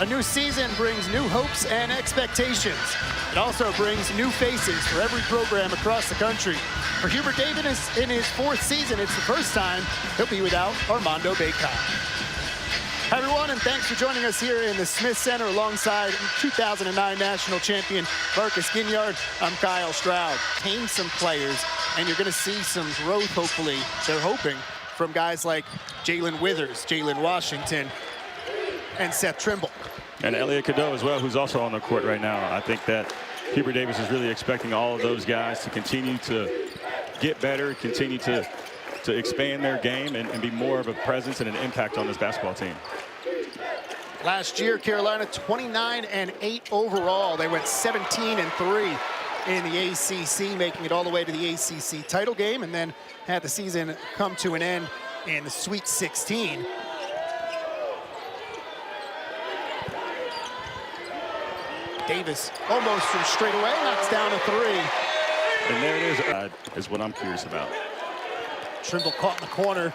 A new season brings new hopes and expectations. It also brings new faces for every program across the country. For Hubert Davis in his 4th season, it's the first time he'll be without Armando Bacot. Hi everyone, and thanks for joining us here in the Smith Center alongside 2009 national champion Marcus Ginyard. I'm Kyle Stroud. Tame some players, and you're going to see some growth, hopefully, they're hoping, from guys like Jalen Withers, Jalen Washington, and Seth Trimble. And Elliot Cadeau as well, who's also on the court right now. I think that Hubert Davis is really expecting all of those guys to continue to get better, continue to expand their game and be more of a presence and an impact on this basketball team. Last year, Carolina 29-8 overall. They went 17-3 in the ACC, making it all the way to the ACC title game, and then had the season come to an end in the Sweet 16. Davis almost from straight away, knocks down a 3. And there it is what I'm curious about. Trimble caught in the corner,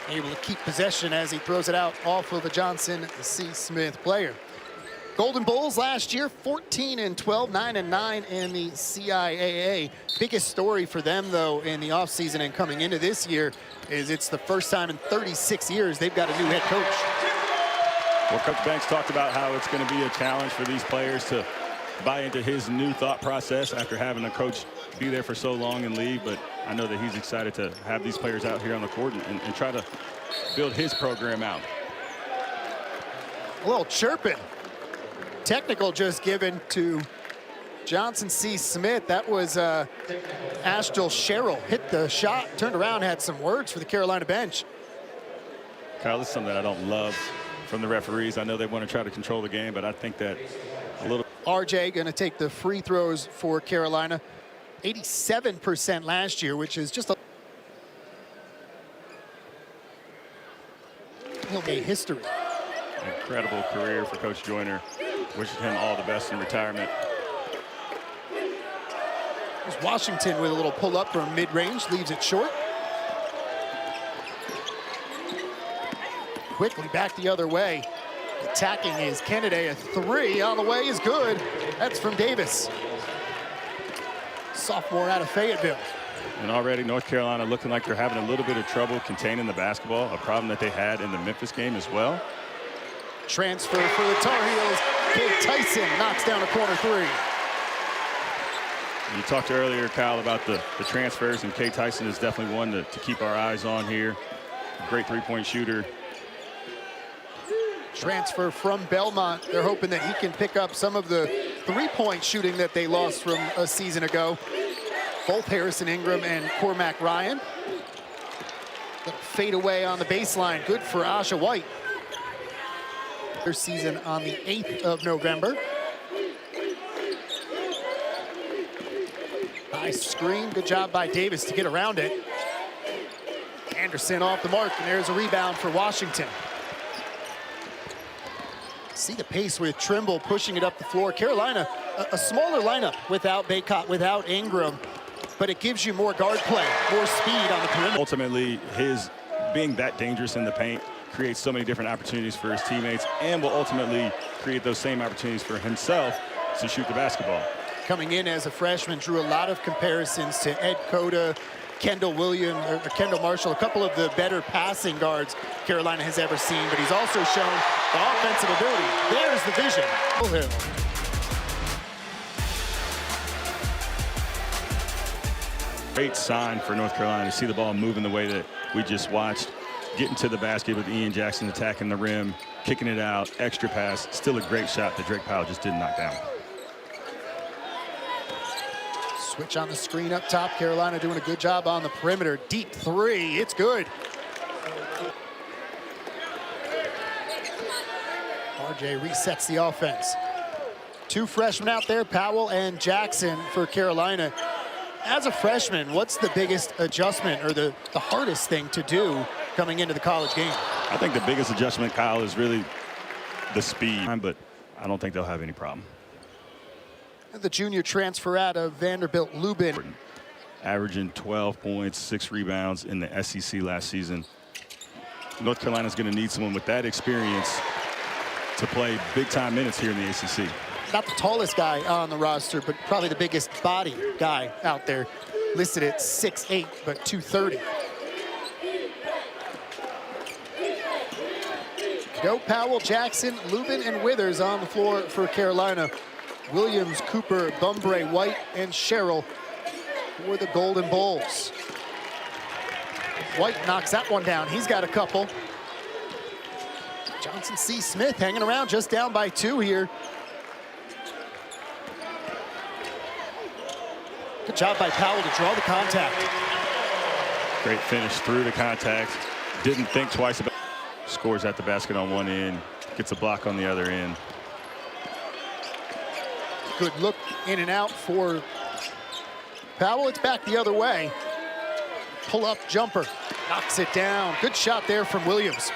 able to keep possession as he throws it out off of a Johnson C. Smith player. Golden Bulls last year, 14-12, 9-9 in the CIAA. Biggest story for them, though, in the offseason and coming into this year is it's the first time in 36 years they've got a new head coach. Well, Coach Banks talked about how it's going to be a challenge for these players to buy into his new thought process after having a coach be there for so long and leave, but I know that he's excited to have these players out here on the court and try to build his program out. A little chirping. Technical just given to Johnson C. Smith. That was Ashtel Sherrill. Hit the shot, turned around, had some words for the Carolina bench. Kyle, this is something that I don't love from the referees. I know they want to try to control the game, but I think that a little... RJ going to take the free throws for Carolina. 87% last year, which is just a history. Incredible career for Coach Joyner. Wishing him all the best in retirement. There's Washington with a little pull-up from mid-range, leaves it short. Quickly back the other way. Attacking is Kennedy. A 3 on the way is good. That's from Davis. Sophomore out of Fayetteville. And already North Carolina looking like they're having a little bit of trouble containing the basketball, a problem that they had in the Memphis game as well. Transfer for the Tar Heels. Cade Tyson knocks down a corner 3. You talked earlier, Kyle, about the transfers, and Cade Tyson is definitely one to keep our eyes on here. Great three-point shooter. Transfer from Belmont. They're hoping that he can pick up some of the three-point shooting that they lost from a season ago. Both Harrison Ingram and Cormac Ryan. Fade away on the baseline. Good for Asha White. Their season on the 8th of November. Nice screen. Good job by Davis to get around it. Anderson off the mark, and there's a rebound for Washington. See the pace with Trimble pushing it up the floor. Carolina, a smaller lineup without Bacot, without Ingram, but it gives you more guard play, more speed on the perimeter. Ultimately, his being that dangerous in the paint creates so many different opportunities for his teammates and will ultimately create those same opportunities for himself to shoot the basketball. Coming in as a freshman, drew a lot of comparisons to Ed Cota, Kendall Williams, or Kendall Marshall, a couple of the better passing guards Carolina has ever seen, but he's also shown the offensive ability. There's the vision. Great sign for North Carolina to see the ball moving the way that we just watched. Getting to the basket with Ian Jackson attacking the rim, kicking it out, extra pass. Still a great shot that Drake Powell just didn't knock down. Switch on the screen up top. Carolina doing a good job on the perimeter. Deep 3, it's good. RJ resets the offense. 2 freshmen out there, Powell and Jackson for Carolina. As a freshman, what's the biggest adjustment or the hardest thing to do coming into the college game? I think the biggest adjustment, Kyle, is really the speed, but I don't think they'll have any problem. The junior transfer out of Vanderbilt, Lubin. Averaging 12 points, 6 rebounds in the SEC last season. North Carolina's going to need someone with that experience to play big-time minutes here in the ACC. Not the tallest guy on the roster, but probably the biggest body guy out there. Listed at 6'8", but 230. Cadeau, Powell, Jackson, Lubin, and Withers on the floor for Carolina. Williams, Cooper, Bumbrae, White, and Sherrill for the Golden Bulls. White knocks that one down. He's got a couple. Johnson C. Smith hanging around, just down by 2 here. Good job by Powell to draw the contact. Great finish through the contact. Didn't think twice about it. Scores at the basket on one end, gets a block on the other end. Good look in and out for Powell. It's back the other way. Pull-up jumper, knocks it down. Good shot there from Williams.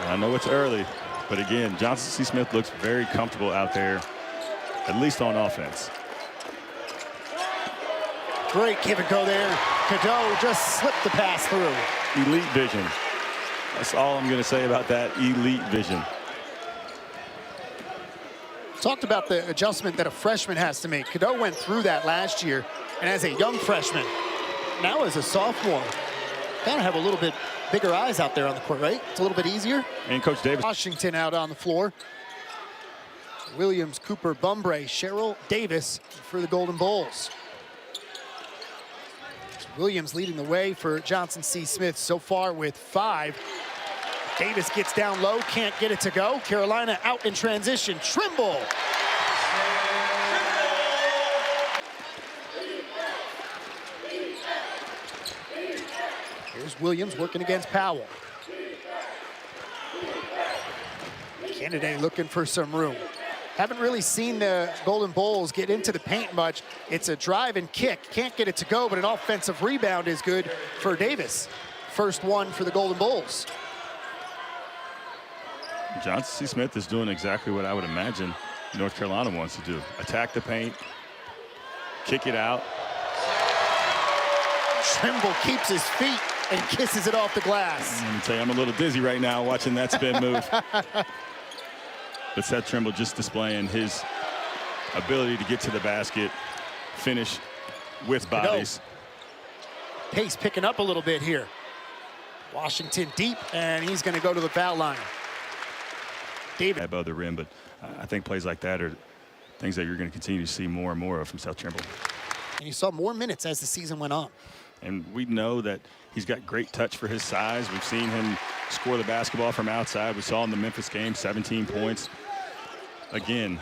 I know it's early, but again, Johnson C. Smith looks very comfortable out there, at least on offense. Great give and go there. Cadeau just slipped the pass through. Elite vision. That's all I'm going to say about that, elite vision. Talked about the adjustment that a freshman has to make. Cadeau went through that last year, and as a young freshman, now as a sophomore, gotta have a little bit bigger eyes out there on the court, right? It's a little bit easier. And Coach Davis. Washington out on the floor. Williams, Cooper, Bumbrae, Sherrill, Davis for the Golden Bulls. Williams leading the way for Johnson C. Smith so far with 5. Davis gets down low, can't get it to go. Carolina out in transition. Trimble. Here's Williams working against Powell. Kennedy looking for some room. Haven't really seen the Golden Bulls get into the paint much. It's a drive and kick. Can't get it to go, but an offensive rebound is good for Davis. First one for the Golden Bulls. Johnson C. Smith is doing exactly what I would imagine North Carolina wants to do. Attack the paint, kick it out. Trimble keeps his feet and kisses it off the glass. Let me tell you, I'm a little dizzy right now watching that spin move. But Seth Trimble just displaying his ability to get to the basket, finish with bodies. Pace picking up a little bit here. Washington deep, and he's going to go to the foul line. David. Above the rim, but I think plays like that are things that you're going to continue to see more and more of from Seth Trimble. And you saw more minutes as the season went on. And we know that he's got great touch for his size. We've seen him score the basketball from outside. We saw in the Memphis game, 17 points. Again,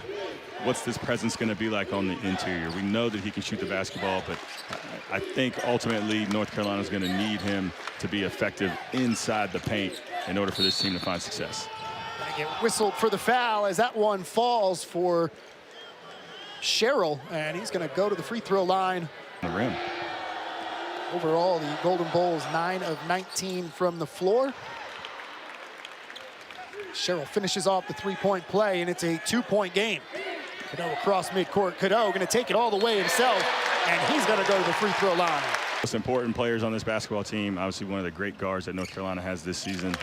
what's this presence going to be like on the interior? We know that he can shoot the basketball, but I think ultimately North Carolina is going to need him to be effective inside the paint in order for this team to find success. Gonna get whistled for the foul as that one falls for Sherrill, and he's going to go to the free throw line. The rim. Overall, the Golden Bulls 9 of 19 from the floor. Sherrill finishes off the three-point play, and it's a 2-point game. Cadeau across midcourt. Cadeau going to take it all the way himself, and he's going to go to the free throw line. Most important players on this basketball team, obviously one of the great guards that North Carolina has this season.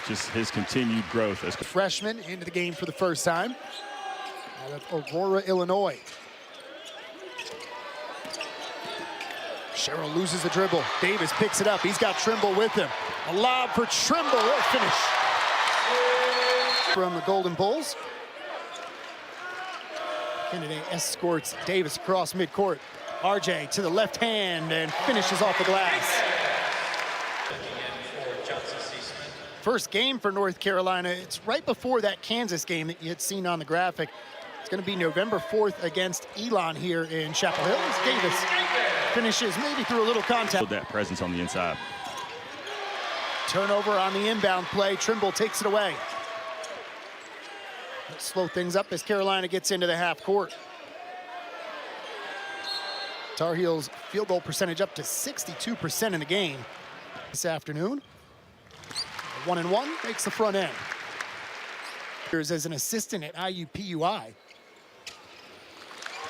Just his continued growth as a freshman into the game for the first time out of Aurora, Illinois. Sherrill loses the dribble. Davis picks it up. He's got Trimble with him. A lob for Trimble. He'll finish. From the Golden Bulls. Kennedy escorts Davis across midcourt. RJ to the left hand and finishes off the glass. First game for North Carolina. It's right before that Kansas game that you had seen on the graphic. It's going to be November 4th against Elon here in Chapel Hill. Davis finishes maybe through a little contact. that presence on the inside. Turnover on the inbound play. Trimble takes it away. Let's slow things up as Carolina gets into the half court. Tar Heels field goal percentage up to 62% in the game this afternoon. 1-1 makes the front end. As an assistant at IUPUI.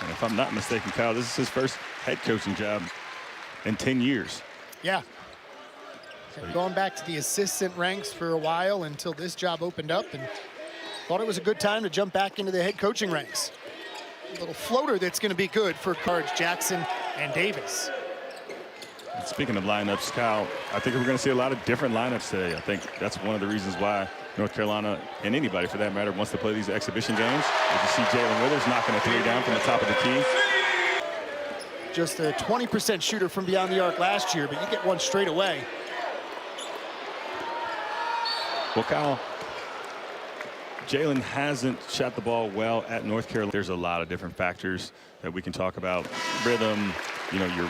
And if I'm not mistaken, Kyle, this is his first head coaching job in 10 years. Yeah. Had gone back to the assistant ranks for a while until this job opened up, and thought it was a good time to jump back into the head coaching ranks. A little floater that's going to be good for guards Jackson and Davis. Speaking of lineups, Kyle, I think we're going to see a lot of different lineups today. I think that's one of the reasons why North Carolina, and anybody for that matter, wants to play these exhibition games. As you see Jalen Withers knocking a three down from the top of the key. Just a 20% shooter from beyond the arc last year, but you get one straight away. Well, Kyle, Jalen hasn't shot the ball well at North Carolina. There's a lot of different factors that we can talk about. Rhythm, you know, your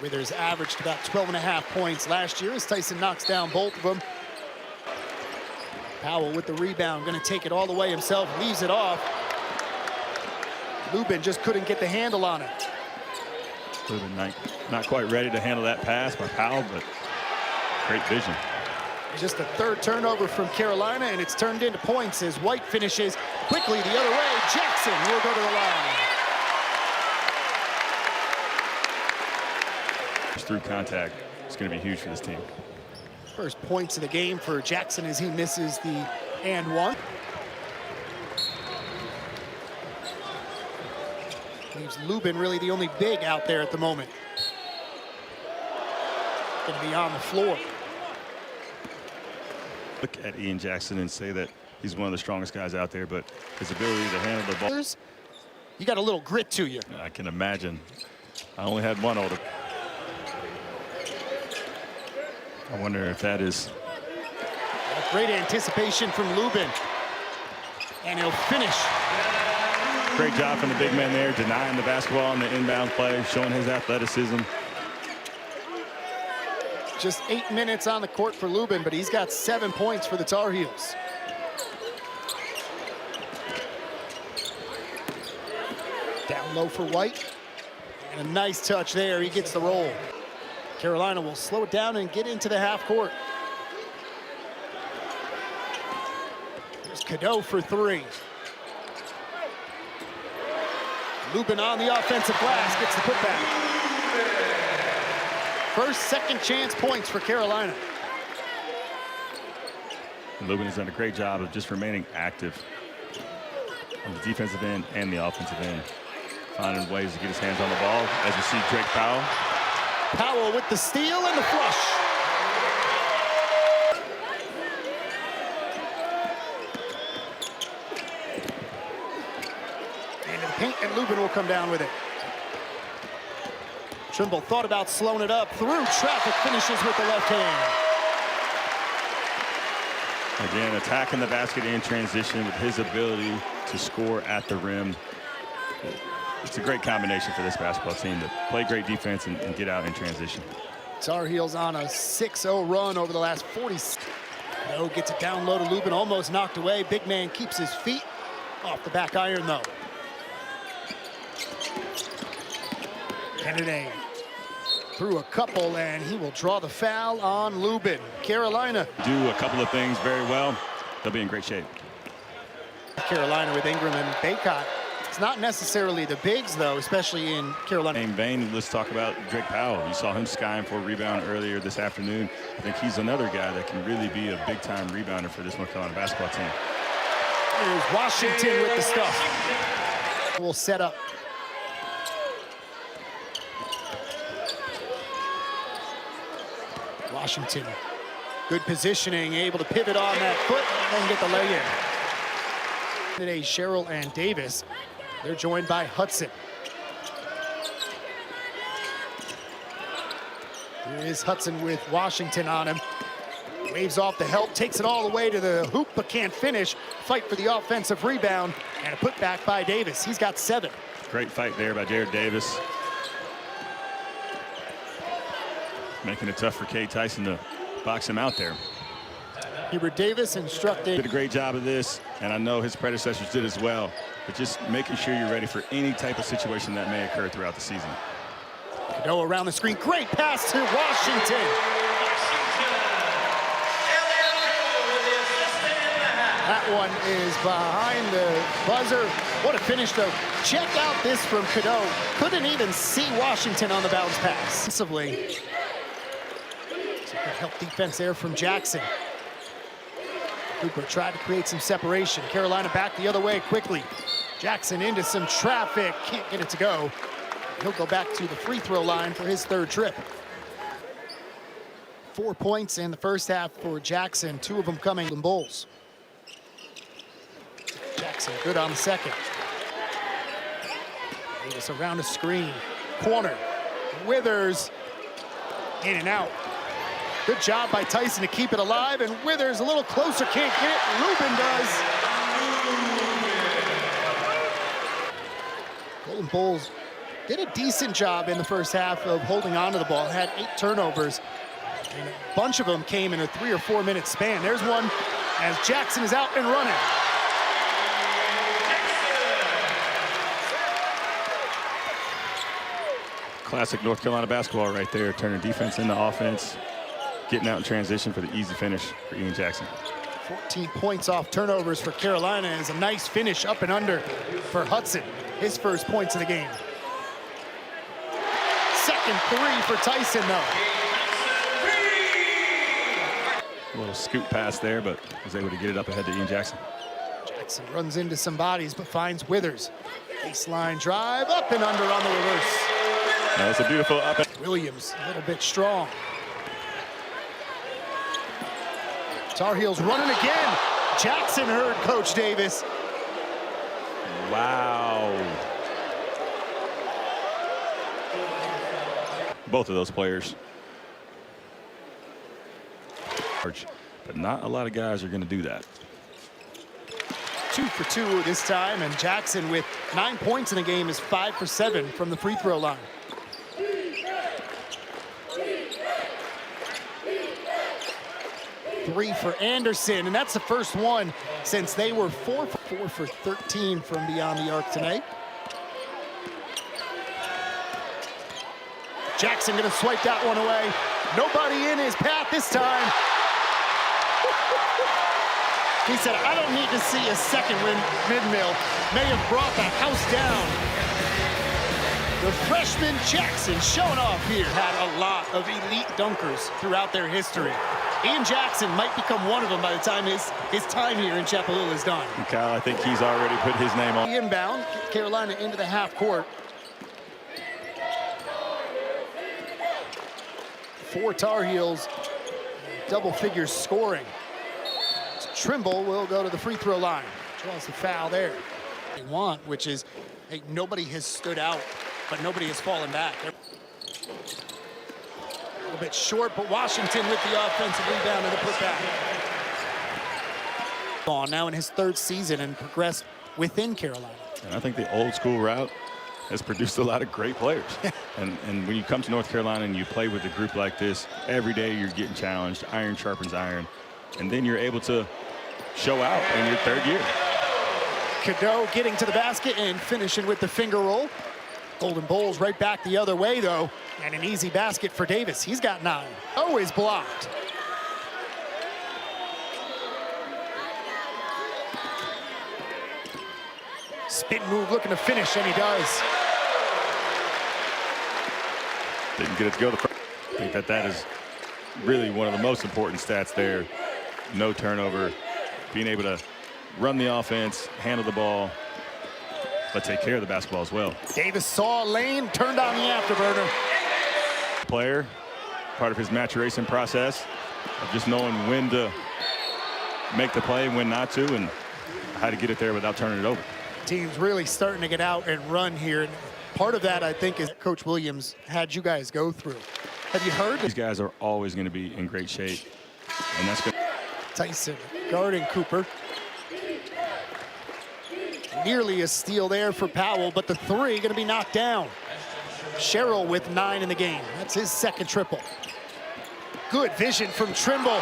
Withers averaged about 12.5 points last year as Tyson knocks down both of them. Powell with the rebound, going to take it all the way himself, leaves it off. Lubin just couldn't get the handle on it. Lubin not quite ready to handle that pass by Powell, but great vision. Just a third turnover from Carolina, and it's turned into points as White finishes quickly the other way. Jackson will go to the line. Through contact, it's going to be huge for this team. First points of the game for Jackson as he misses the and one. Leaves Lubin really the only big out there at the moment. Going to be on the floor. Look at Ian Jackson and say that he's one of the strongest guys out there, but his ability to handle the ball. You got a little grit to you. I can imagine. I only had one older. I wonder if that is. Great anticipation from Lubin. And he'll finish. Great job from the big man there, denying the basketball on the inbound play, showing his athleticism. Just 8 minutes on the court for Lubin, but he's got 7 points for the Tar Heels. Down low for White. And a nice touch there. He gets the roll. Carolina will slow it down and get into the half court. There's Cadeau for three. Lubin on the offensive glass, gets the putback. First, second chance points for Carolina. Lubin has done a great job of just remaining active on the defensive end and the offensive end, finding ways to get his hands on the ball. As you see Drake Powell. Powell with the steal and the flush. Into the paint, and Lubin will come down with it. Trimble thought about slowing it up. Through traffic, finishes with the left hand. Again, attacking the basket in transition with his ability to score at the rim. It's a great combination for this basketball team to play great defense and get out in transition. Tar Heels on a 6-0 run over the last 40. No, gets it down low to Lubin, almost knocked away. Big man keeps his feet off the back iron, though. Kennedy through a couple, and he will draw the foul on Lubin. Carolina do a couple of things very well. They'll be in great shape. Carolina with Ingram and Bacot. It's not necessarily the bigs, though, especially in Carolina. In vein, let's talk about Drake Powell. You saw him skying for a rebound earlier this afternoon. I think he's another guy that can really be a big-time rebounder for this North Carolina basketball team. Here's Washington with the stuff. We'll set up. Washington, good positioning, able to pivot on that foot and get the lay-in. Today, Sherrill and Davis. They're joined by Hudson. Here is Hudson with Washington on him. Waves off the help, takes it all the way to the hoop, but can't finish. Fight for the offensive rebound, and a putback by Davis. He's got 7. Great fight there by Jared Davis. Making it tough for Cade Tyson to box him out there. Hubert Davis instructed. Did a great job of this, and I know his predecessors did as well, but just making sure you're ready for any type of situation that may occur throughout the season. Cadeau around the screen, great pass to Washington. That one is behind the buzzer. What a finish, though. Check out this from Cadeau. Couldn't even see Washington on the bounce pass. Defensively, Good help defense there from Jackson. Cooper tried to create some separation. Carolina back the other way quickly. Jackson into some traffic, can't get it to go. He'll go back to the free throw line for his third trip. 4 points in the first half for Jackson, 2 of them coming from Bulls. Jackson good on the second. Davis around a screen, corner. Withers in and out. Good job by Tyson to keep it alive, and Withers a little closer, can't get it. Rubin does. Golden Bulls did a decent job in the first half of holding on to the ball. Had 8 turnovers, and a bunch of them came in a 3 or 4 minute span. There's one as Jackson is out and running. Classic North Carolina basketball right there, turning defense into offense, getting out in transition for the easy finish for Ian Jackson. 14 points off turnovers for Carolina is a nice finish up and under for Hudson. His first points of the game. Second 3 for Tyson, though. A little scoop pass there, but was able to get it up ahead to Ian Jackson. Jackson runs into some bodies, but finds Withers. Baseline drive, up and under on the reverse. That's a beautiful up. Williams, a little bit strong. Tar Heels running again. Jackson heard Coach Davis. Wow. Both of those players. But not a lot of guys are going to do that. 2 for 2 this time, and Jackson with 9 points in the game is 5 for 7 from the free throw line. Three for Anderson, and that's the first one since they were 4 for 13 from beyond the arc tonight. Jackson gonna swipe that one away. Nobody in his path this time. He said, I don't need to see a second when Midmill may have brought the house down. The freshman Jackson showing off here. Had a lot of elite dunkers throughout their history. Ian Jackson might become one of them by the time his time here in Chapel Hill is done. And Kyle, I think he's already put his name on. Inbound, Carolina into the half court. 4 Tar Heels, double figures scoring. Trimble will go to the free throw line. Draws the foul there. They want, which is, hey, nobody has stood out, but nobody has fallen back. They're a little bit short, but Washington with the offensive rebound and the putback. On now in his 3rd season and progressed within Carolina. And I think the old school route has produced a lot of great players. and when you come to North Carolina and you play with a group like this, every day you're getting challenged. Iron sharpens iron. And then you're able to show out in your 3rd year. Cadeau getting to the basket and finishing with the finger roll. Golden Bulls right back the other way, though. And an easy basket for Davis. He's got 9. Always blocked. Spin move looking to finish, and he does. Didn't get it to go. I think that is really one of the most important stats there. No turnover, being able to run the offense, handle the ball, but take care of the basketball as well. Davis saw a lane, turned on the afterburner. Player, part of his maturation process of just knowing when to make the play, when not to, and how to get it there without turning it over. Team's really starting to get out and run here. And part of that, I think, is Coach Williams had you guys go through. Have you heard? These guys are always going to be in great shape, and that's good. Tyson guarding Cooper. Nearly a steal there for Powell, but the 3 going to be knocked down. Sherrill with 9 in the game. That's his 2nd triple. Good vision from Trimble.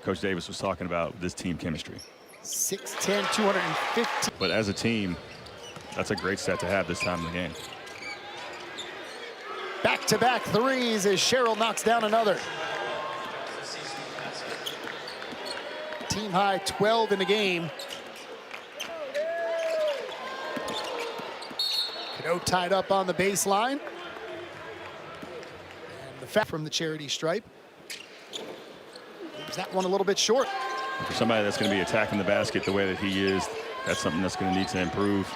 Coach Davis was talking about this team chemistry. 6'10", 250. But as a team, that's a great stat to have this time in the game. Back-to-back 3s as Sherrill knocks down another. Team high 12 in the game. Cadeau tied up on the baseline. from the charity stripe. Leaves that one a little bit short. For somebody that's going to be attacking the basket the way that he is, that's something that's going to need to improve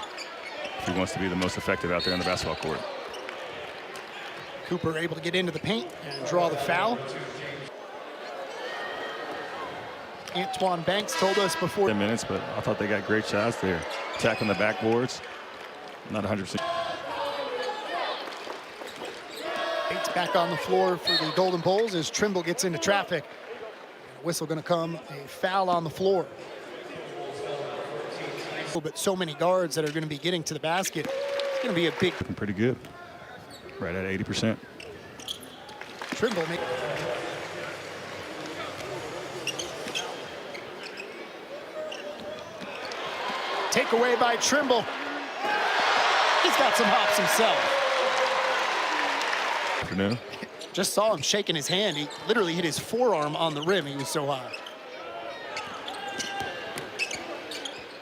if he wants to be the most effective out there on the basketball court. Cooper able to get into the paint and draw the foul. Antoine Banks told us before 10 minutes, but I thought they got great shots there. Attacking the backboards. Not 100%. Bates back on the floor for the Golden Bulls as Trimble gets into traffic. Whistle going to come, a foul on the floor. But so many guards that are going to be getting to the basket. It's going to be a big. Looking pretty good. Right at 80%. Trimble take away by Trimble. He's got some hops himself. Afternoon. Just saw him shaking his hand. He literally hit his forearm on the rim. He was so high.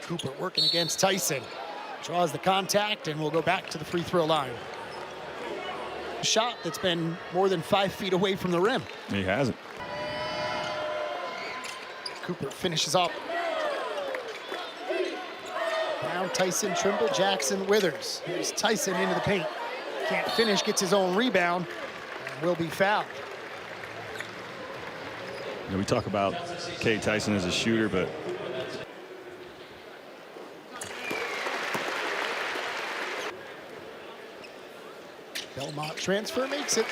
Cooper working against Tyson. Draws the contact and will go back to the free throw line. Shot that's been more than 5 feet away from the rim. He hasn't. Cooper finishes off. Brown, Tyson, Trimble, Jackson, Withers. Here's Tyson into the paint. Can't finish, gets his own rebound, and will be fouled. You know, we talk about Cade Tyson as a shooter, but Belmont transfer makes it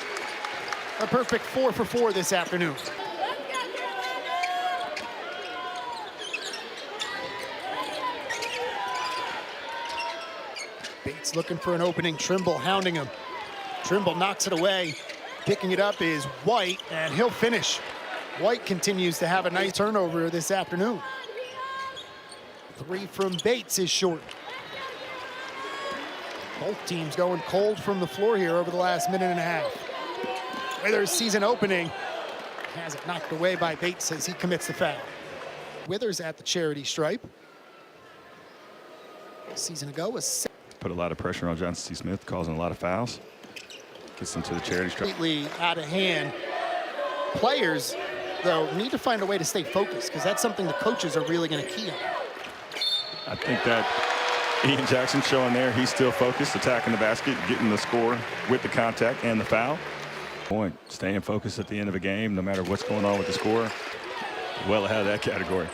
a perfect 4 for 4 this afternoon. Bates looking for an opening. Trimble hounding him. Trimble knocks it away. Picking it up is White, and he'll finish. White continues to have a nice turnover this afternoon. 3 from Bates is short. Both teams going cold from the floor here over the last minute and a half. Withers sees an opening. Has it knocked away by Bates as he commits the foul. Withers at the charity stripe. A season ago was put a lot of pressure on Johnson C. Smith, causing a lot of fouls. Gets them to the charity stripe. Completely out of hand. Players, though, need to find a way to stay focused because that's something the coaches are really going to key on. I think that Ian Jackson showing there, he's still focused, attacking the basket, getting the score with the contact and the foul. Point, staying focused at the end of a game, no matter what's going on with the score. Well ahead of that category.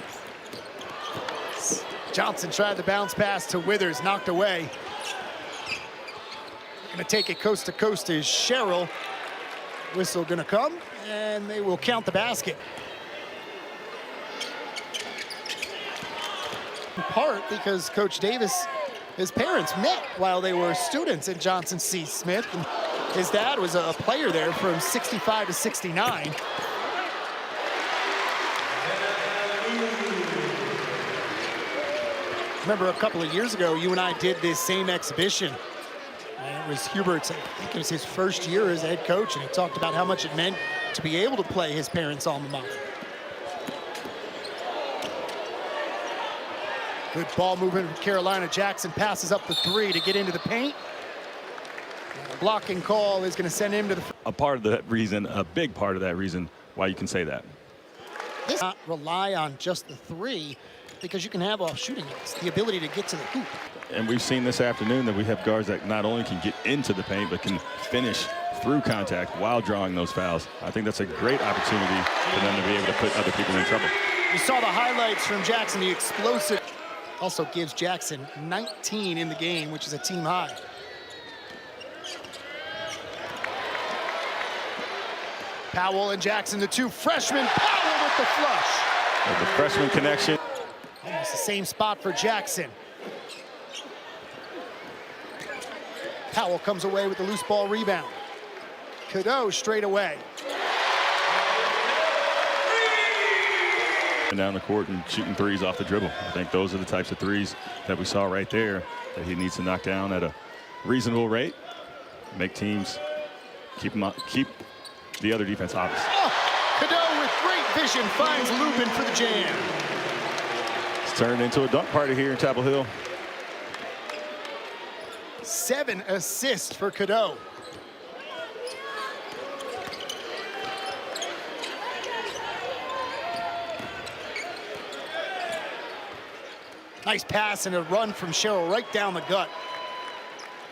Johnson tried the bounce pass to Withers, knocked away. Going to take it coast to coast is Sherrill. Whistle going to come, and they will count the basket. In part because Coach Davis, his parents met while they were students at Johnson C. Smith. And his dad was a player there from 65 to 69. Remember a couple of years ago, you and I did this same exhibition. And it was Hubert's, I think it was his first year as head coach, and he talked about how much it meant to be able to play his parents' alma mater. Good ball movement from Carolina. Jackson passes up the 3 to get into the paint. And the blocking call is going to send him to the... A part of that reason, a big part of that reason why you can say that. This not rely on just the 3 because you can have off shooting it. The ability to get to the hoop. And we've seen this afternoon that we have guards that not only can get into the paint, but can finish through contact while drawing those fouls. I think that's a great opportunity for them to be able to put other people in trouble. You saw the highlights from Jackson, the explosive. Also gives Jackson 19 in the game, which is a team high. Powell and Jackson, the 2 freshmen. Powell with the flush. The freshman connection. Almost the same spot for Jackson. Powell comes away with the loose ball rebound. Cadeau straight away. Down the court and shooting threes off the dribble. I think those are the types of threes that we saw right there that he needs to knock down at a reasonable rate. Make teams keep the other defense honest. Oh, Cadeau with great vision finds Lubin for the jam. It's turned into a dunk party here in Chapel Hill. 7 assists for Cadeau. Nice pass and a run from Sherrill right down the gut.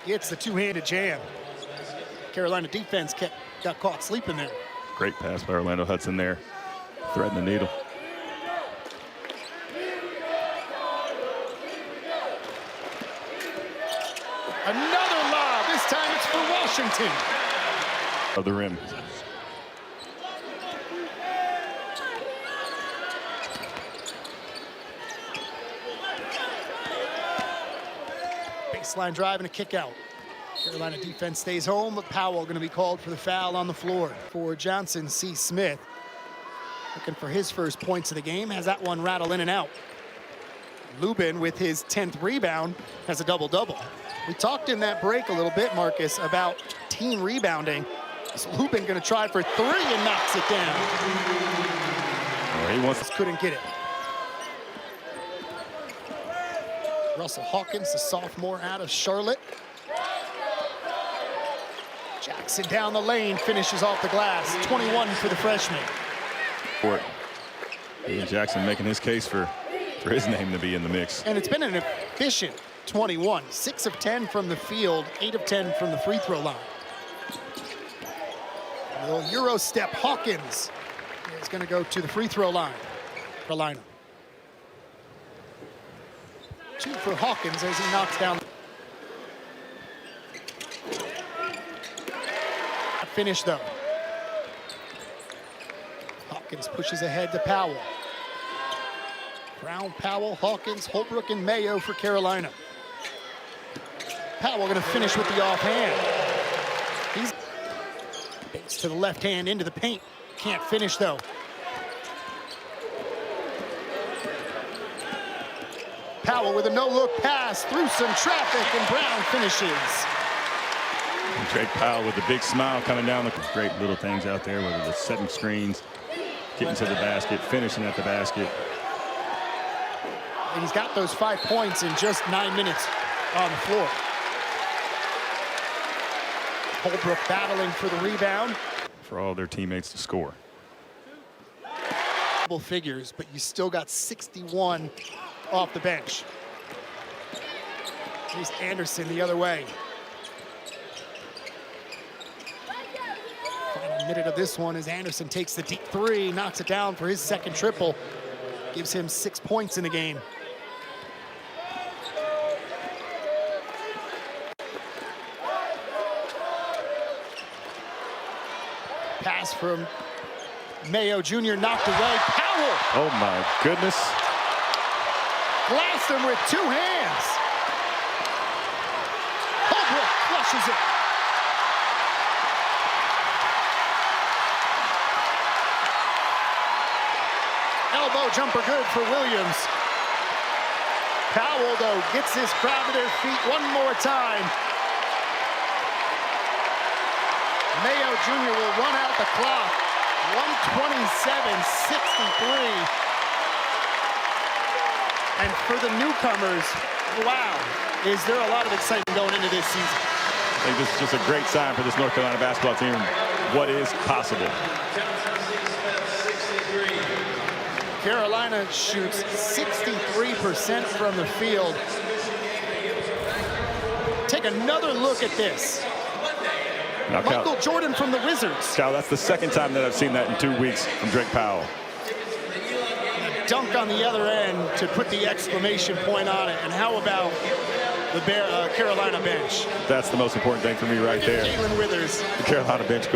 Gets the two-handed jam. Carolina defense got caught sleeping there. Great pass by Orlando Hudson there, threading the needle. Another lob. This time it's for Washington. Of the rim. Baseline drive and a kick out. Carolina defense stays home, but Powell going to be called for the foul on the floor. For Johnson C. Smith, looking for his first points of the game, has that one rattle in and out. Lubin with his 10th rebound has a double-double. We talked in that break a little bit, Marcus, about team rebounding. Is Lubin going to try for three and knocks it down? Oh, he wants. Couldn't get it. Russell Hawkins, the sophomore out of Charlotte. Jackson down the lane, finishes off the glass. 21 for the freshman. Ian Jackson making his case for his name to be in the mix. And it's been an efficient 21. 6 of 10 from the field, 8 of 10 from the free throw line. A little Euro step. Hawkins is going to go to the free throw line. Carolina. 2 for Hawkins as he knocks down. Finish though. Hawkins pushes ahead to Powell. Brown, Powell, Hawkins, Holbrook, and Mayo for Carolina. Powell gonna finish with the offhand. He's baits to the left hand into the paint. Can't finish though. Powell with a no-look pass through some traffic, and Brown finishes. Drake Powell with the big smile coming down. Great little things out there, whether it's setting screens, getting to the basket, finishing at the basket. And he's got those 5 points in just 9 minutes on the floor. Holbrook battling for the rebound. For all their teammates to score. Double figures, but you still got 61 off the bench. Here's Anderson the other way. Final minute of this one as Anderson takes the deep three, knocks it down for his second triple. Gives him 6 points in the game. Pass from Mayo Jr. knocked away. Powell! Oh my goodness. Blasts him with 2 hands. Holbrook flushes it. Elbow jumper good for Williams. Powell, though, gets his crowd to their feet one more time. Mayo Jr. will run out the clock. 127-63. And for the newcomers, wow, is there a lot of excitement going into this season? I think this is just a great sign for this North Carolina basketball team. What is possible? Carolina shoots 63% from the field. Take another look at this. Now, Michael Jordan from the Wizards. Cal, that's the second time that I've seen that in 2 weeks from Drake Powell. A dunk on the other end to put the exclamation point on it. And how about the Carolina bench? That's the most important thing for me right there. Jalen Withers. The Carolina bench.